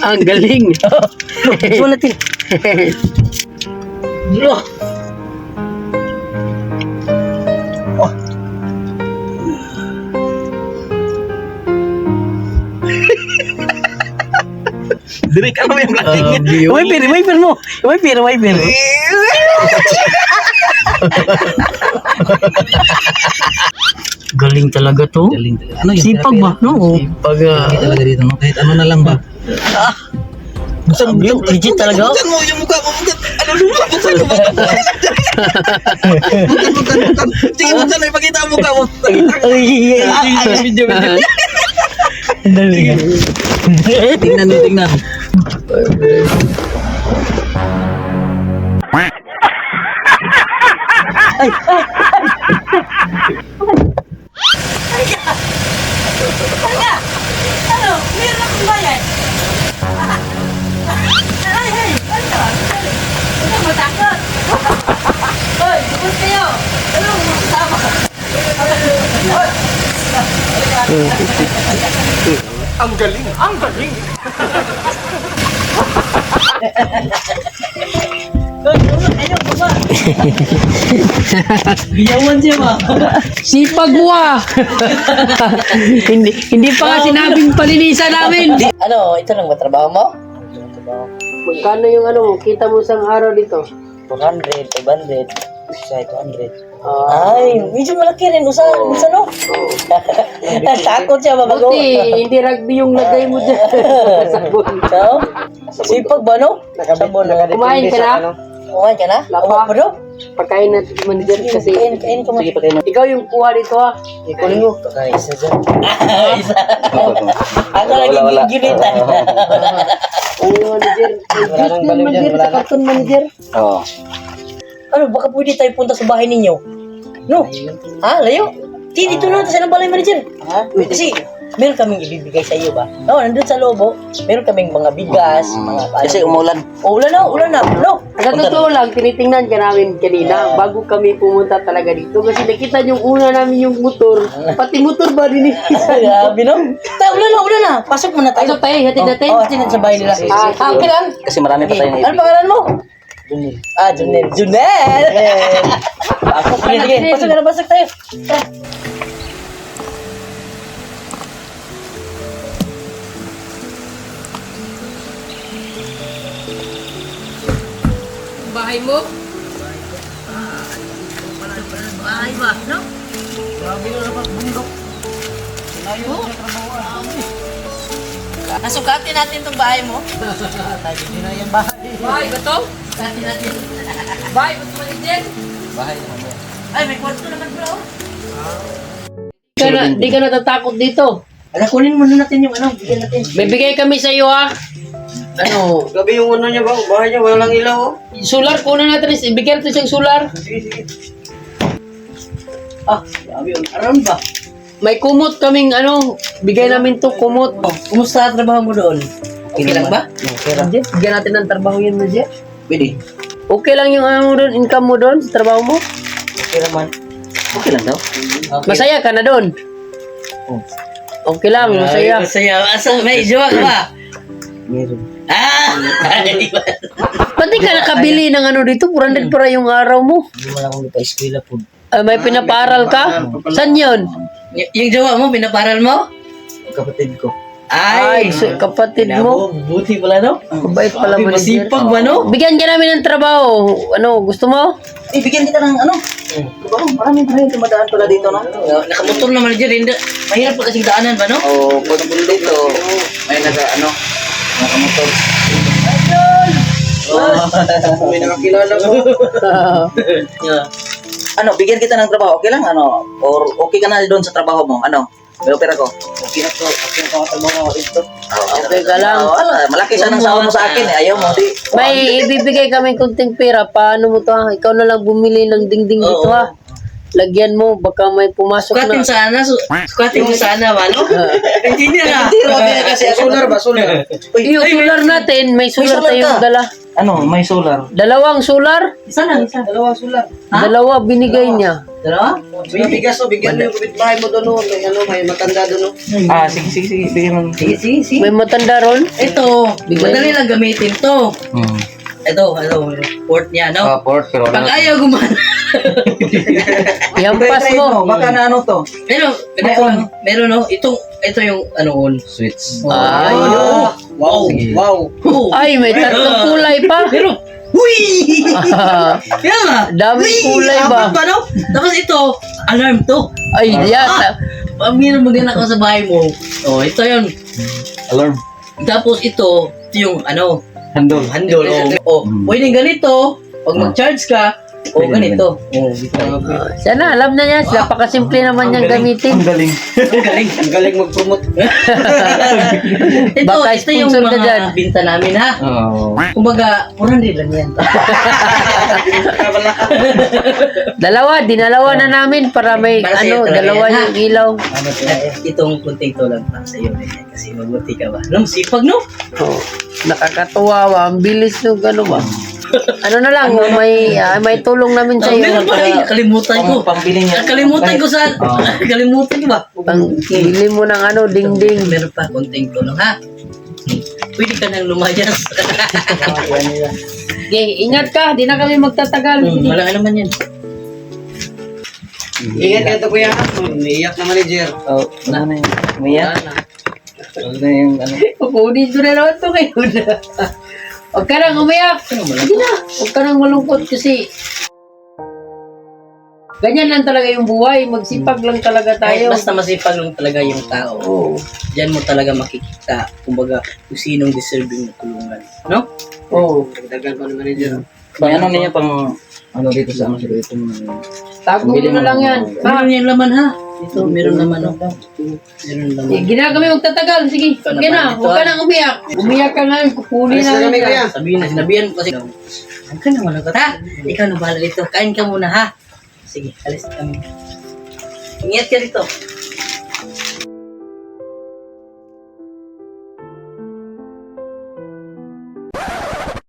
Ang galing. Ito natin. Diri ka mo yung plastic. Wiper mo. Wiper. Galing talaga to. Galing talaga. Ano yung Sipag ba? No. Pag Galing talaga dito, no? Kahit ano na lang ba? Buksan mo. Legit talaga. Buksan mo yung mukha mo. Ano mo? Buksan mo. Buksan. Sige, buksan mo. Ipakita ang mukha mo. Video. Tingnan. Ano? Meron akong bayad. Ay, huwag kang matakot. Hoy, bukos kayo. Ano, makasama. ang galing. Ayun, baba. Biyawan siya ba? Sipag mo ah. hindi pa nga sinabing palinisan namin. Ano, ito lang ba trabaho mo? Magkano yung ano mo? Kita mo isang araw dito? 400, 500, isa 200. Ay, medyo malaki rin. Usa no? Takot siya mabago. Buti, hindi rugby yung lagay mo dyan. Sabon. So, sipag ba no? Sabon. Kumain ka na? Kumain ka na? Lapa. Uwa pa no? Pagkain na manager kasi. Kain ko man. Ikaw yung kuha dito ha. Ikunin mo. Isa dyan. Isa. Ako lagi ginitan. Ano yung manager? Just yung manager sa cartoon manager. Oo. Ano, baka pwede tayo punta sa bahay ninyo? No? Ha? Layo? Dito na sa balay manager. Ha? Kasi, meron kaming ibibigay sa iyo ba? No, nandun sa lobo, meron kaming mga bigas, mga... Kasi umulan. Ulan na. No? Sa totoo lang, tinitingnan ka namin kanina bago kami pumunta talaga dito. Kasi nakita yung una namin yung motor. Pati motor ba din Grabe no? Ulan na. Pasok muna tayo. Pasok tayo, hatid natin. Oo, hatid natin sa bahay nila. Okay lang. Kasi marami pa tayong Ano pangalan mo? Junel. Junel! Sige, pasok tayo. Bahay mo? Bahay ba, no? Nasukatin natin itong bahay mo. Bahay ba to? Sukatin natin. Bahay ba to manager? Ay, may kwarto naman bro. Di ka natatakot dito. Ano, kunin muna natin yung ano, bigyan natin. May bigay kami sa iyo ha. Ano, Gabi yung ano niya ba? Bahay niya, walang ilaw. solar, kunan natin. Ibigyan natin siyang solar. Grabe yun. Aram ba? May kumot kaming ano, bigay namin to kumot. Kumusta ang trabaho mo doon? Okay lang ba? Okay lang. Manager, bigyan natin ng trabaho yun, manager. Pwede. Okay lang yung ano mo doon, income mo doon, sa trabaho mo. Okay naman. Okay lang daw. Okay. Masaya ka na doon. Oh. Okay lang, masaya. Masaya. Asa, may jowa ka ba? Meron. Pati ka nakabili ng ano dito, 400 para yung araw mo. Hindi mo lang akong pa-eskwela po. May pinaparal ka? Saan yun? Yung jowa mo, pinaparal mo? Kapatid ko. Ay, kapatid mo. Buti pala, no? Mabait pala Grabe, manager. masipag ba, no? Bigyan ka namin ng trabaho. Ano, gusto mo? Bigyan kita ng ano? Maraming tumadaan pala dito, no? Nakamotor naman dyan, hindi. Mahirap pa kasing daanan ba, no? Oo, punta dito. May nakamotor. May nakakilala ko. Ano, bigyan kita ng trabaho, okay lang? Ano? Or okay ka na doon sa trabaho mo? Ano? May opera ko. Okay na to. Okay na to. Trabaho ito. Okay ka lang. Wala, malaki sana ang sahod mo sa akin eh. Ayaw mo, di. May ibibigay kami kunting pera. Paano mo to ha? Ikaw na lang bumili ng dingding dito ha. Lagyan mo, baka may pumasok Sukatin na. sana, sukatin mo sana ba, no? Hindi na. Hindi, kasi solar ba? Solar. Yung solar natin, may solar solar tayong ka. dala. Ano, may solar. Dalawang solar? Isa lang, isa. Dalawa solar. Ha? Dalawa binigay niya. Dalawa? May bigas o, bigyan mo yung kapitbahay mo doon. May matanda doon. Sige. Bigyan mo. Sige. May matanda ron? Ito, madali lang gamitin to. Ito, port niya, no? Port, pero Pag ayaw gumana. Yampas mo. Baka na ano to? Pero, ganito lang. Meron, no? Ito yung on. Switch. Ay, Wow. Oh. Ay, may tatlong kulay pa. Pero, huy! Kaya nga. Daming kulay ba? Apat pa, no? Tapos ito, alarm to. Ay, yata. Pag magana ka sa bahay mo, oh, ito yun. Alarm. Tapos ito yung Handle. handle. Oh, pwedeng ganito, pag mag-charge ka, o ganito. Oh, Sana, alam na niya. Napakasimple naman niyang gamitin. galing. ang galing mag-promote. ito Baka yung sponsor ka dyan. mga binta namin, ha? Oo. Kumbaga, 400 lang yan. Dinalawa na namin para may Para sa'yo talaga dalawa yan, ha? yung ilaw. Itong kunting to lang para sa'yo. Kasi mabuti ka ba? Alam, sipag, no? Oh, nakakatuwa ba? Ang bilis nung gano'n ba? Ano na lang, may tulong namin sa iyo. Meron pa rin, nakalimutan ko. Pambili niya. Nakalimutan ko saan. Nakalimutan ko ba? Bili mo ng ding-ding. Meron pa, konting tulong, ha? Pwede ka nang lumayas. Okay, ingat ka, di na kami magtatagal. Wala naman yan. Ingat ka ito kuya. Umiiyak na manager. Oh, ano na yun? Umiyak? Ano na yung ano? Kukunin ko na naman ito kayo na. Huwag ka nang umiyak. Sige na. Huwag ka nang malungkot kasi ganyan lang talaga yung buhay. Magsipag lang talaga Kahit tayo. basta masipag lang talaga yung tao. Oo. Diyan mo talaga makikita, kumbaga, kung sinong deserving na tulungan. No? Oo. Dagdagan pa ng manager. Pang ano niya pang ano dito sa ano sila itong Tago mo na lang yan. Meron yung laman, ha? Ito, meron naman, no? Meron laman. Sige na kami magtatagal. Sige. Sige na. Huwag ka nang umiyak. Umiyak ka nga. Kukunin namin ka. Sabihin na, sinabihan ko kasi, huwag ka na malagot, ha? Ikaw na bahala dito. Kain ka muna, ha? Sige, alis kami. Ingat ka dito.